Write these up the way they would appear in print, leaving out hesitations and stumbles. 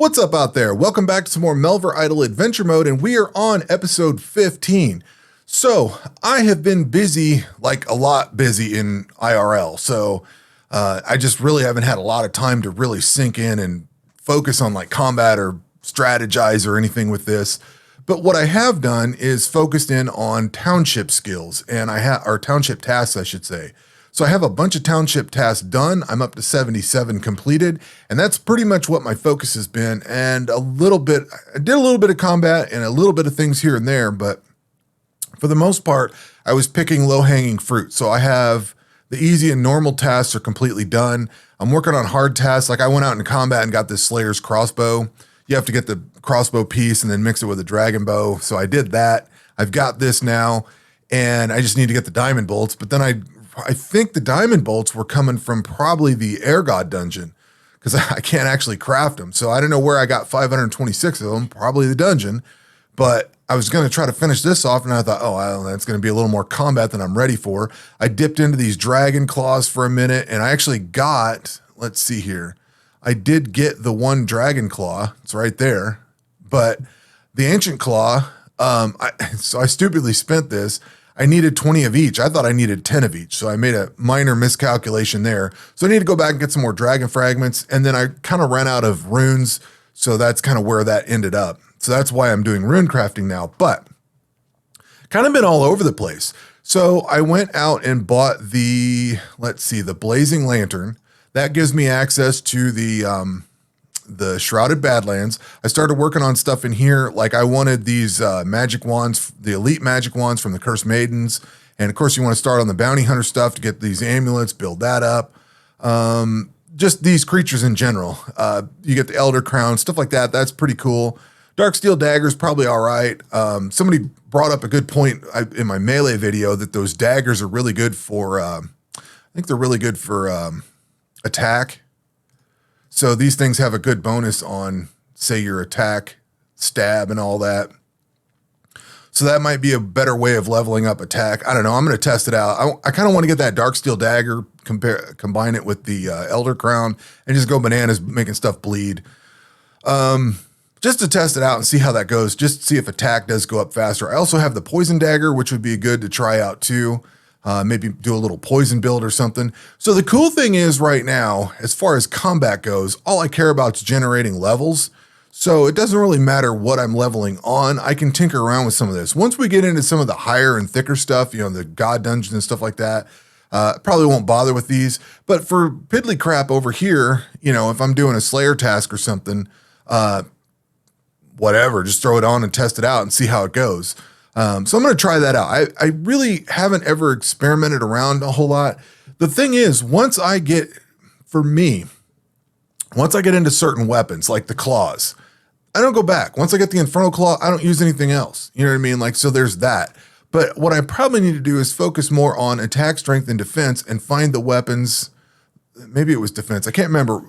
What's up out there? Welcome back to some more Melvor Idle Adventure mode, and we are on episode 15. So I have been busy, like a lot busy in IRL. So I just really haven't had a lot of time to really sink in and focus on like combat or strategize or anything with this. But what I have done is focused in on township skills and or township tasks, I should say. So I have a bunch of township tasks done. I'm up to 77 completed, and that's pretty much what my focus has been. And I did a little bit of combat and a little bit of things here and there, but for the most part, I was picking low-hanging fruit. So I have the easy and normal tasks are completely done. I'm working on hard tasks. Like I went out in combat and got this Slayer's crossbow. You have to get the crossbow piece and then mix it with a dragon bow. So I did that. I've got this now, and I just need to get the diamond bolts. But then I think the diamond bolts were coming from probably the air god dungeon because I can't actually craft them. So I don't know where I got 526 of them, probably the dungeon, but I was going to try to finish this off. And I thought, oh, that's going to be a little more combat than I'm ready for. I dipped into these dragon claws for a minute, and I actually got, let's see here. I did get the one dragon claw. It's right there, but the ancient claw, so I stupidly spent this. I needed 20 of each. I thought I needed 10 of each. So I made a minor miscalculation there. So I need to go back and get some more dragon fragments. And then I kind of ran out of runes. So that's kind of where that ended up. So that's why I'm doing rune crafting now, but kind of been all over the place. So I went out and bought the blazing lantern. That gives me access to the Shrouded Badlands. I started working on stuff in here. Like I wanted these magic wands, the elite magic wands from the Cursed Maidens. And of course you want to start on the bounty hunter stuff to get these amulets, build that up. Just these creatures in general. You get the Elder Crown, stuff like that. That's pretty cool. Dark Steel Dagger's probably all right. Somebody brought up a good point in my melee video that those daggers are really good for, I think they're really good for attack. So these things have a good bonus on, say, your attack, stab, and all that. So that might be a better way of leveling up attack. I don't know. I'm going to test it out. I kind of want to get that Dark Steel Dagger, combine it with the Elder Crown, and just go bananas making stuff bleed. Just to test it out and see how that goes. Just to see if attack does go up faster. I also have the Poison Dagger, which would be good to try out too. Maybe do a little poison build or something. So the cool thing is right now, as far as combat goes, all I care about is generating levels. So it doesn't really matter what I'm leveling on. I can tinker around with some of this. Once we get into some of the higher and thicker stuff, the god dungeons and stuff like that, probably won't bother with these. But for piddly crap over here, if I'm doing a Slayer task or something, whatever, just throw it on and test it out and see how it goes. So I'm going to try that out. I really haven't ever experimented around a whole lot. The thing is, once I get into certain weapons, like the claws, I don't go back. Once I get the Infernal Claw, I don't use anything else. You know what I mean? So there's that. But what I probably need to do is focus more on attack, strength, and defense and find the weapons. Maybe it was defense. I can't remember.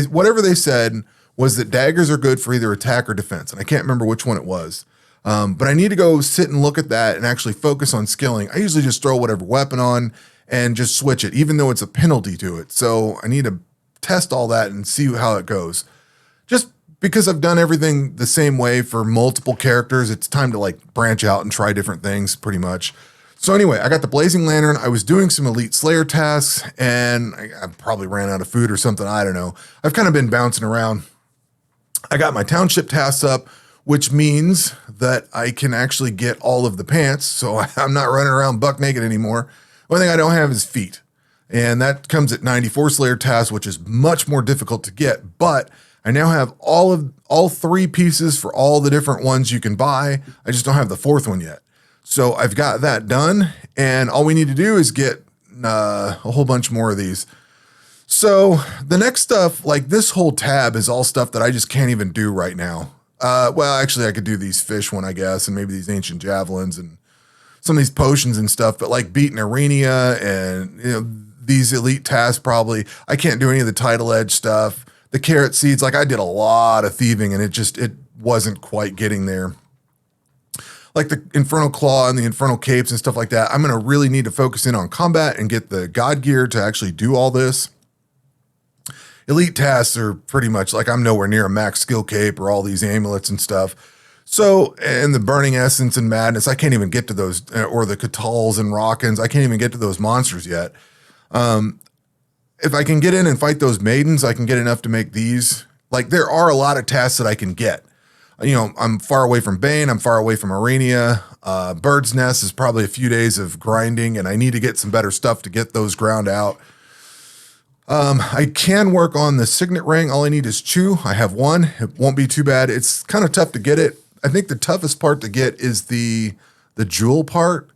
Whatever they said was that daggers are good for either attack or defense. And I can't remember which one it was. But I need to go sit and look at that and actually focus on skilling. I usually just throw whatever weapon on and just switch it, even though it's a penalty to it. So I need to test all that and see how it goes. Just because I've done everything the same way for multiple characters, it's time to branch out and try different things pretty much. So anyway, I got the Blazing Lantern. I was doing some Elite Slayer tasks and I probably ran out of food or something. I don't know. I've kind of been bouncing around. I got my township tasks up, which means that I can actually get all of the pants. So I'm not running around buck naked anymore. One thing I don't have is feet. And that comes at 94 Slayer tasks, which is much more difficult to get. But I now have all three pieces for all the different ones you can buy. I just don't have the fourth one yet. So I've got that done. And all we need to do is get a whole bunch more of these. So the next stuff, like this whole tab, is all stuff that I just can't even do right now. Well, actually I could do these fish one, I guess, and maybe these ancient javelins and some of these potions and stuff, but like beating Arenia and, these elite tasks, probably I can't do any of the title edge stuff. The carrot seeds, like I did a lot of thieving and it wasn't quite getting there. Like the Infernal Claw and the Infernal Capes and stuff like that. I'm going to really need to focus in on combat and get the God gear to actually do all this. elite tasks are pretty much like I'm nowhere near a max skill cape or all these amulets and stuff. So, and the burning essence and madness, I can't even get to those, or the Catals and Rockins. I can't even get to those monsters yet. If I can get in and fight those maidens, I can get enough to make these. Like, there are a lot of tasks that I can get. You know, I'm far away from Bane. I'm far away from Arenia. Bird's Nest is probably a few days of grinding, and I need to get some better stuff to get those ground out. I can work on the Signet Ring. All I need is Chew. I have one. It won't be too bad. It's kind of tough to get it. I think the toughest part to get is the jewel part,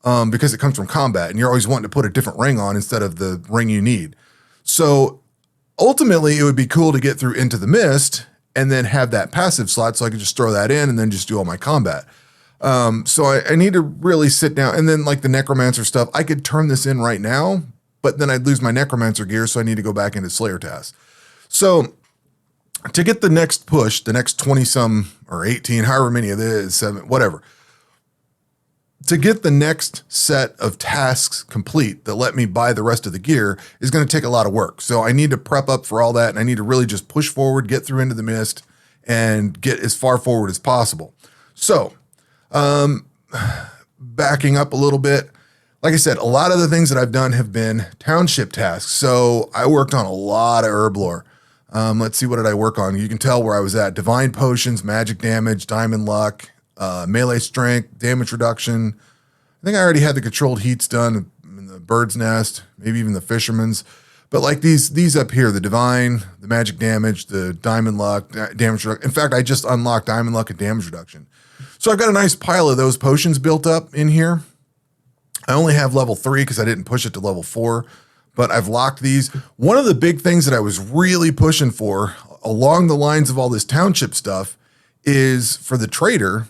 because it comes from combat, and you're always wanting to put a different ring on instead of the ring you need. So ultimately, it would be cool to get through Into the Mist and then have that passive slot, so I could just throw that in and then just do all my combat. So I need to really sit down, and then like the Necromancer stuff, I could turn this in right now, but then I'd lose my Necromancer gear, so I need to go back into Slayer tasks. So to get the next push, the next 20 some or 18, however many it is, 7, whatever, to get the next set of tasks complete that let me buy the rest of the gear is going to take a lot of work. So I need to prep up for all that, and I need to really just push forward, get through Into the Mist, and get as far forward as possible. So, backing up a little bit, like I said, a lot of the things that I've done have been Township tasks. So I worked on a lot of herb lore. Let's see, what did I work on? You can tell where I was at. Divine Potions, Magic Damage, Diamond Luck, Melee Strength, Damage Reduction. I think I already had the Controlled Heats done in the Bird's Nest, maybe even the Fisherman's. But like these up here, the Divine, the Magic Damage, the Diamond Luck, Damage Reduction. In fact, I just unlocked Diamond Luck and Damage Reduction. So I've got a nice pile of those potions built up in here. I only have level 3 because I didn't push it to level 4, but I've locked these. One of the big things that I was really pushing for along the lines of all this Township stuff is for the trader.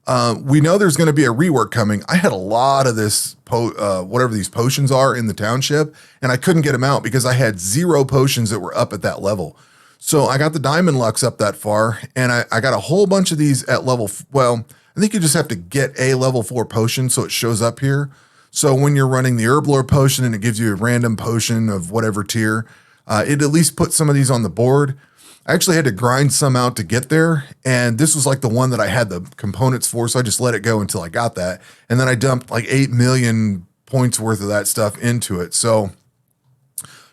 We know there's going to be a rework coming. I had a lot of this, whatever these potions are in the Township, and I couldn't get them out because I had 0 potions that were up at that level. So I got the Diamond Lucks up that far, and I got a whole bunch of these at level, well, I think you just have to get a level 4 potion so it shows up here. So when you're running the Herb Lore potion and it gives you a random potion of whatever tier, it at least puts some of these on the board. I actually had to grind some out to get there, and this was like the one that I had the components for, so I just let it go until I got that. And then I dumped like 8 million points worth of that stuff into it. So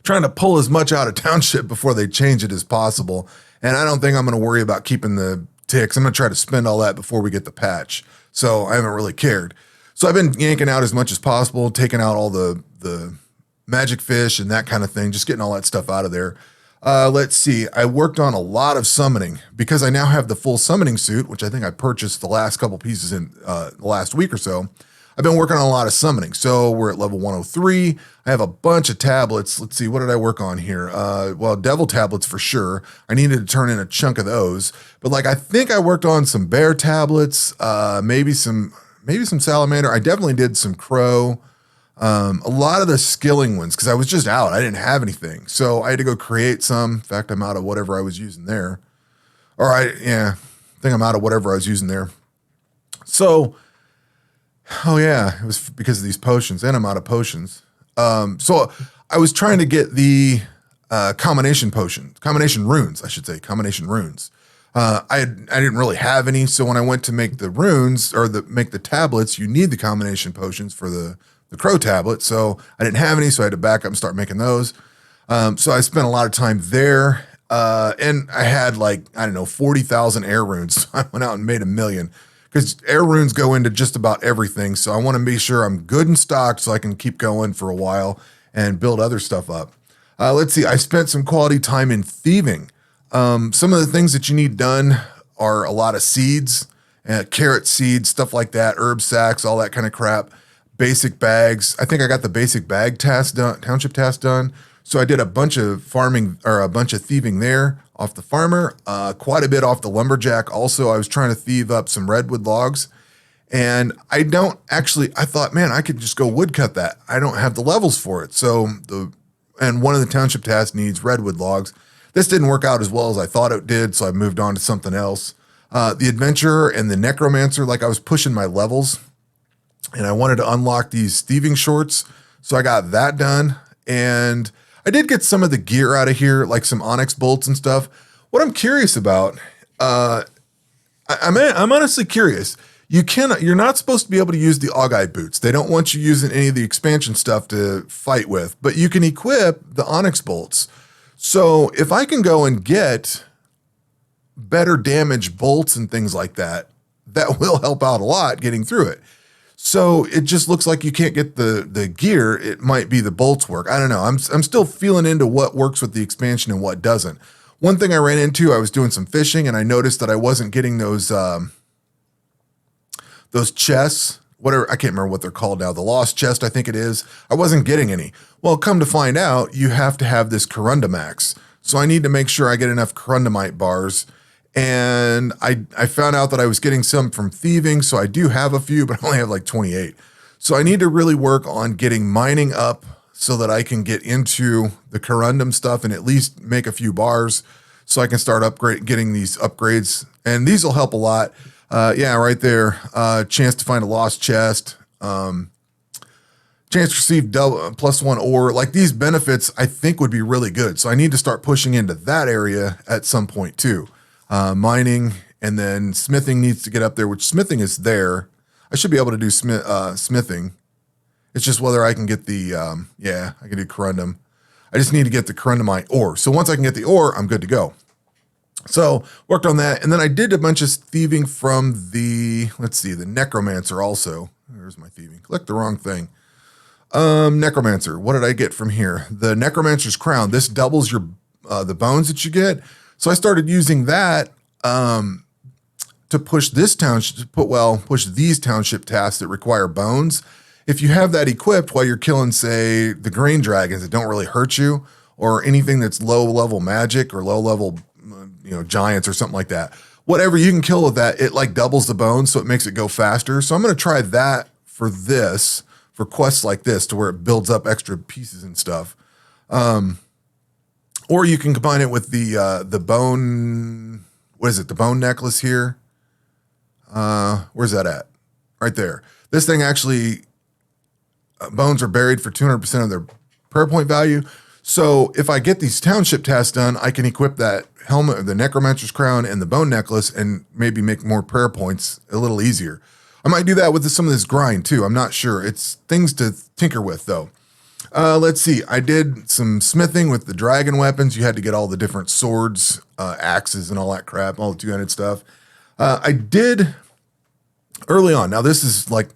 trying to pull as much out of Township before they change it as possible. And I don't think I'm going to worry about keeping the ticks. I'm going to try to spend all that before we get the patch. So I haven't really cared. So I've been yanking out as much as possible, taking out all the magic fish and that kind of thing, just getting all that stuff out of there. Let's see. I worked on a lot of summoning because I now have the full summoning suit, which I think I purchased the last couple pieces in the last week or so. I've been working on a lot of summoning. So we're at level 103. I have a bunch of tablets. Let's see. What did I work on here? Well, devil tablets for sure. I needed to turn in a chunk of those, but like, I think I worked on some bear tablets, maybe some salamander. I definitely did some crow. A lot of the skilling ones, because I was just out. I didn't have anything. So I had to go create some. In fact, I'm out of whatever I was using there. I think I'm out of whatever I was using there. So, oh yeah, it was because of these potions, and I'm out of potions. So I was trying to get the combination runes. I didn't really have any, so when I went to make the runes or make the tablets, you need the combination potions for the crow tablet. So I didn't have any, so I had to back up and start making those. So I spent a lot of time there, and I had 40,000 air runes. So I went out and made 1 million. Because air runes go into just about everything, so I want to be sure I'm good in stock so I can keep going for a while and build other stuff up. Let's see, I spent some quality time in thieving. Some of the things that you need done are a lot of seeds, carrot seeds, stuff like that, herb sacks, all that kind of crap, basic bags. I think I got the basic bag task done, Township task done. So I did a bunch of farming, or a bunch of thieving there off the farmer, quite a bit off the lumberjack. Also, I was trying to thieve up some redwood logs, and I thought, man, I could just go woodcut that. I don't have the levels for it. So one of the Township tasks needs redwood logs. This didn't work out as well as I thought it did, so I moved on to something else. The Adventurer and the Necromancer, I was pushing my levels, and I wanted to unlock these thieving shorts, so I got that done. And I did get some of the gear out of here, like some onyx bolts and stuff. What I'm curious about, I'm honestly curious. You're not supposed to be able to use the Augite boots. They don't want you using any of the expansion stuff to fight with, but you can equip the onyx bolts. So if I can go and get better damage bolts and things like that, that will help out a lot getting through it. So it just looks like you can't get the gear. It might be the bolts work. I don't know. I'm still feeling into what works with the expansion and what doesn't. One thing I ran into, I was doing some fishing and I noticed that I wasn't getting those chests, whatever, I can't remember what they're called now. The lost chest, I think it is. I wasn't getting any. Well, come to find out, you have to have this Corundamax. So I need to make sure I get enough Corundamite bars. And I found out that I was getting some from Thieving. So I do have a few, but I only have like 28. So I need to really work on getting mining up so that I can get into the Corundum stuff and at least make a few bars so I can start getting these upgrades. And these will help a lot. Yeah, right there. Chance to find a lost chest. Chance to receive +1 ore. Like these benefits, I think would be really good. So I need to start pushing into that area at some point too. Mining and then smithing needs to get up there, which smithing is there. I should be able to do smithing. It's just whether I can get the, I can do Corundum. I just need to get the Corundamite ore. So once I can get the ore, I'm good to go. So worked on that. And then I did a bunch of thieving from the Necromancer also. There's my thieving. Clicked the wrong thing. Necromancer. What did I get from here? The Necromancer's crown. This doubles your the bones that you get. So I started using that to push this township, push these township tasks that require bones. If you have that equipped while you're killing, say, the green dragons that don't really hurt you, or anything that's low level magic or low level, giants or something like that, whatever you can kill with that, it like doubles the bones, so it makes it go faster. So I'm going to try that for quests like this, to where it builds up extra pieces and stuff. Or you can combine it with the bone. What is it? The bone necklace here. Where's that at? Right there. This thing actually, bones are buried for 200% of their prayer point value. So if I get these township tasks done, I can equip that helmet, the Necromancer's crown, and the bone necklace, and maybe make more prayer points a little easier. I might do that with some of this grind too. I'm not sure. It's things to tinker with though. Let's see. I did some smithing with the dragon weapons. You had to get all the different swords, axes, and all that crap, all the two-handed stuff. I did early on. Now this is like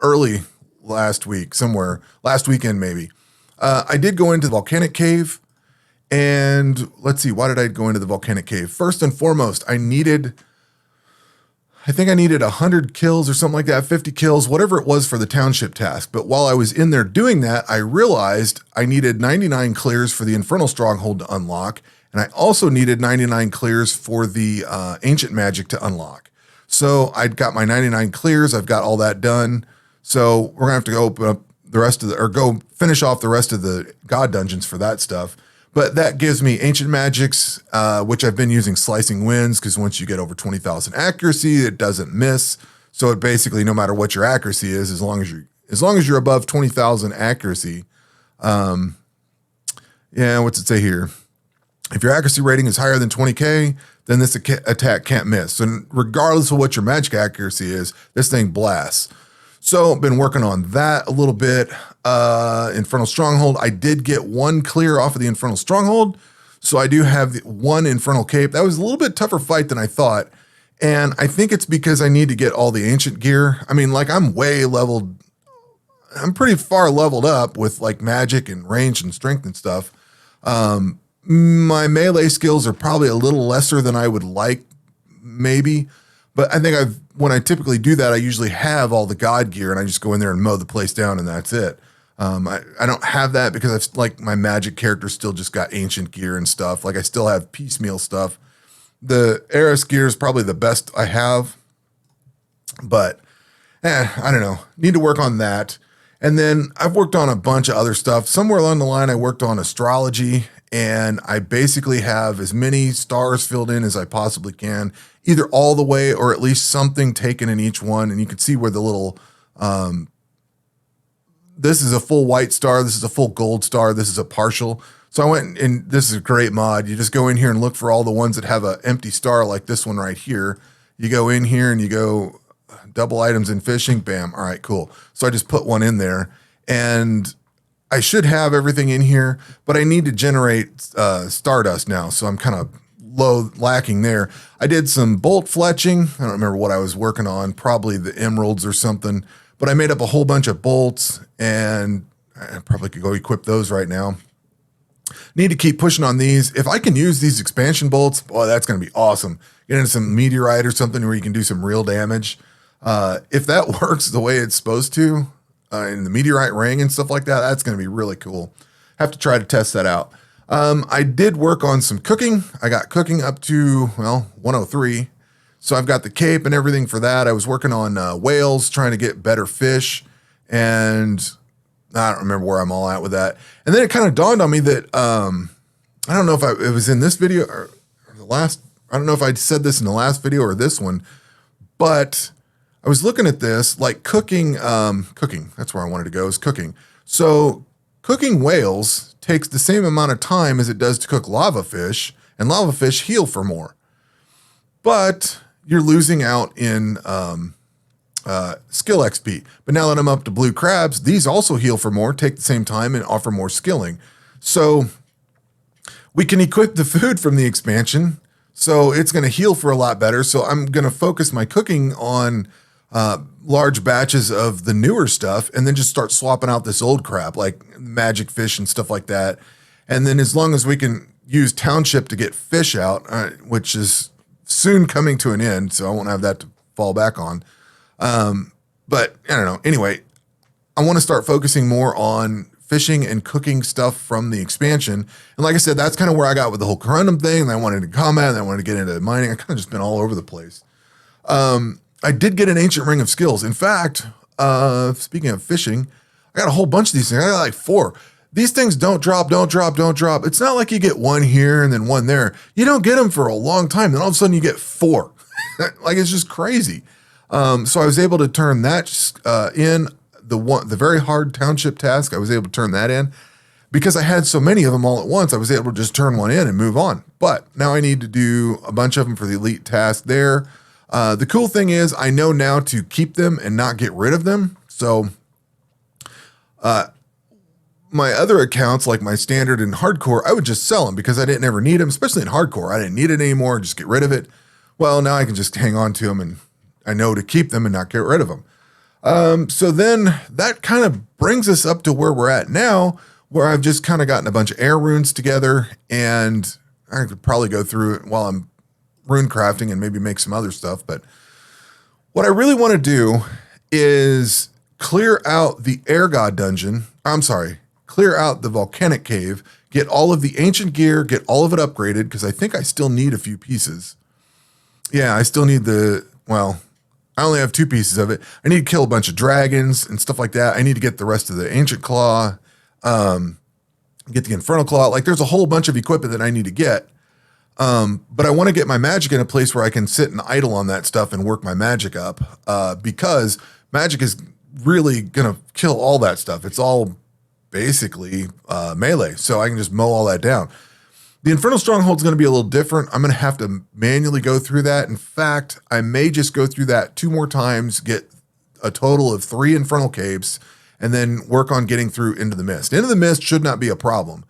early last weekend maybe. I did go into the volcanic cave, and let's see, why did I go into the volcanic cave? First and foremost, I think I needed 100 kills or something like that, 50 kills, whatever it was for the township task. But while I was in there doing that, I realized I needed 99 clears for the Infernal Stronghold to unlock, and I also needed 99 clears for the Ancient Magic to unlock. So I'd got my 99 clears, I've got all that done. So we're gonna have to go open up the rest of go finish off the rest of the God dungeons for that stuff. But that gives me Ancient Magics, which I've been using Slicing Winds, because once you get over 20,000 accuracy, it doesn't miss. So it basically, no matter what your accuracy is, as long as you're above 20,000 accuracy, what's it say here? If your accuracy rating is higher than 20K, then this attack can't miss. So regardless of what your magic accuracy is, this thing blasts. So I've been working on that a little bit. Infernal Stronghold, I did get one clear off of the Infernal Stronghold. So I do have one Infernal Cape. That was a little bit tougher fight than I thought. And I think it's because I need to get all the ancient gear. I mean, like I'm pretty far leveled up with like magic and range and strength and stuff. My melee skills are probably a little lesser than I would like, maybe. But I think when I typically do that, I usually have all the God gear and I just go in there and mow the place down and that's it. I don't have that because my magic character still just got ancient gear and stuff. Like I still have piecemeal stuff. The Eris gear is probably the best I have, but I don't know. Need to work on that. And then I've worked on a bunch of other stuff. Somewhere along the line, I worked on astrology, and I basically have as many stars filled in as I possibly can, either all the way or at least something taken in each one. And you can see where the little this is a full white star. This is a full gold star. This is a partial. So I went and this is a great mod. You just go in here and look for all the ones that have an empty star like this one right here. You go in here and you go double items in fishing. Bam. All right, cool. So I just put one in there and I should have everything in here, but I need to generate stardust now. So I'm kind of lacking there. I did some bolt fletching. I don't remember what I was working on, probably the emeralds or something, but I made up a whole bunch of bolts and I probably could go equip those right now. Need to keep pushing on these. If I can use these expansion bolts, boy, that's going to be awesome. Get into some meteorite or something where you can do some real damage. If that works the way it's supposed to, in the meteorite ring and stuff like that, that's going to be really cool. Have to try to test that out. I did work on some cooking. I got cooking up to, well, 103. So I've got the cape and everything for that. I was working on whales, trying to get better fish, and I don't remember where I'm all at with that. And then it kind of dawned on me that I don't know if it was in this video or the last. I don't know if I said this in the last video or this one, but I was looking at this like cooking. That's where I wanted to go, is cooking. So cooking whales takes the same amount of time as it does to cook lava fish, and lava fish heal for more. But you're losing out in skill XP. But now that I'm up to blue crabs, these also heal for more, take the same time, and offer more skilling. So we can equip the food from the expansion, so it's going to heal for a lot better. So I'm going to focus my cooking on large batches of the newer stuff and then just start swapping out this old crap like magic fish and stuff like that. And then as long as we can use Township to get fish out, which is soon coming to an end, so I won't have that to fall back on. But I don't know. Anyway, I want to start focusing more on fishing and cooking stuff from the expansion. And like I said, that's kind of where I got with the whole corundum thing. And I wanted to combat and I wanted to get into mining. I kind of just been all over the place. I did get an ancient ring of skills. In fact, speaking of fishing, I got a whole bunch of these things. I got like 4. These things don't drop. It's not like you get one here and then one there. You don't get them for a long time. Then all of a sudden you get 4. Like, it's just crazy. So I was able to turn that in. The very hard Township task, I was able to turn that in. Because I had so many of them all at once, I was able to just turn one in and move on. But now I need to do a bunch of them for the elite task there. The cool thing is I know now to keep them and not get rid of them. So my other accounts, like my standard and hardcore, I would just sell them because I didn't ever need them, especially in hardcore. I didn't need it anymore, just get rid of it. Well, now I can just hang on to them and I know to keep them and not get rid of them. So then that kind of brings us up to where we're at now, where I've just kind of gotten a bunch of air runes together, and I could probably go through it while I'm rune crafting and maybe make some other stuff. But what I really want to do is clear out the air god dungeon. Clear out the volcanic cave, get all of the ancient gear, get all of it upgraded, because I think I still need a few pieces. Yeah, I still need I only have 2 pieces of it. I need to kill a bunch of dragons and stuff like that. I need to get the rest of the ancient claw, get the infernal claw. Like, there's a whole bunch of equipment that I need to get. But I want to get my magic in a place where I can sit and idle on that stuff and work my magic up, because magic is really going to kill all that stuff. It's all basically melee, so I can just mow all that down. The Infernal Stronghold is going to be a little different. I'm going to have to manually go through that. In fact, I may just go through that 2 more times, get a total of 3 Infernal Caves, and then work on getting through Into the Mist. Into the Mist should not be a problem.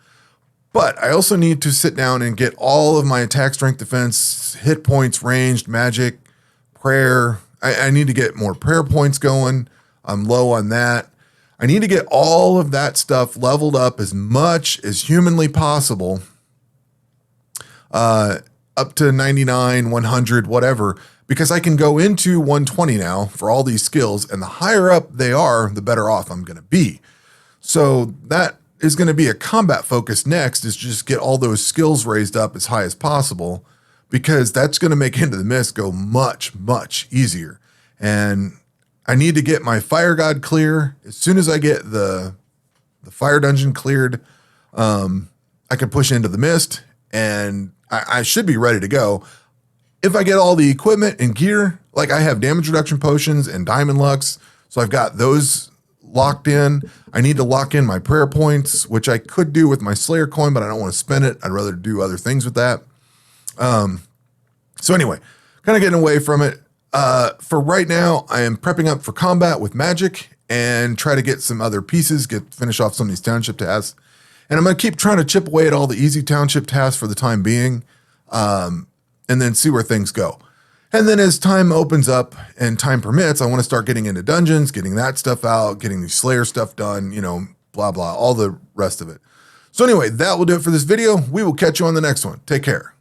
But I also need to sit down and get all of my attack, strength, defense, hit points, ranged, magic, prayer. I need to get more prayer points going. I'm low on that. I need to get all of that stuff leveled up as much as humanly possible. Up to 99, 100, whatever, because I can go into 120 now for all these skills, and the higher up they are, the better off I'm going to be. So that is going to be a combat focus next, is just get all those skills raised up as high as possible, because that's going to make Into the Mist go much, much easier. And I need to get my fire god clear. As soon as I get the fire dungeon cleared, I can push Into the Mist, and I should be ready to go. If I get all the equipment and gear, like I have damage reduction potions and diamond lux, so I've got those locked in. I need to lock in my prayer points, which I could do with my Slayer coin, but I don't want to spend it. I'd rather do other things with that. So anyway, kind of getting away from it. For right now, I am prepping up for combat with magic and try to get some other pieces, finish off some of these township tasks. And I'm going to keep trying to chip away at all the easy township tasks for the time being, and then see where things go. And then as time opens up and time permits, I want to start getting into dungeons, getting that stuff out, getting the Slayer stuff done, you know, blah, blah, all the rest of it. So anyway, that will do it for this video. We will catch you on the next one. Take care.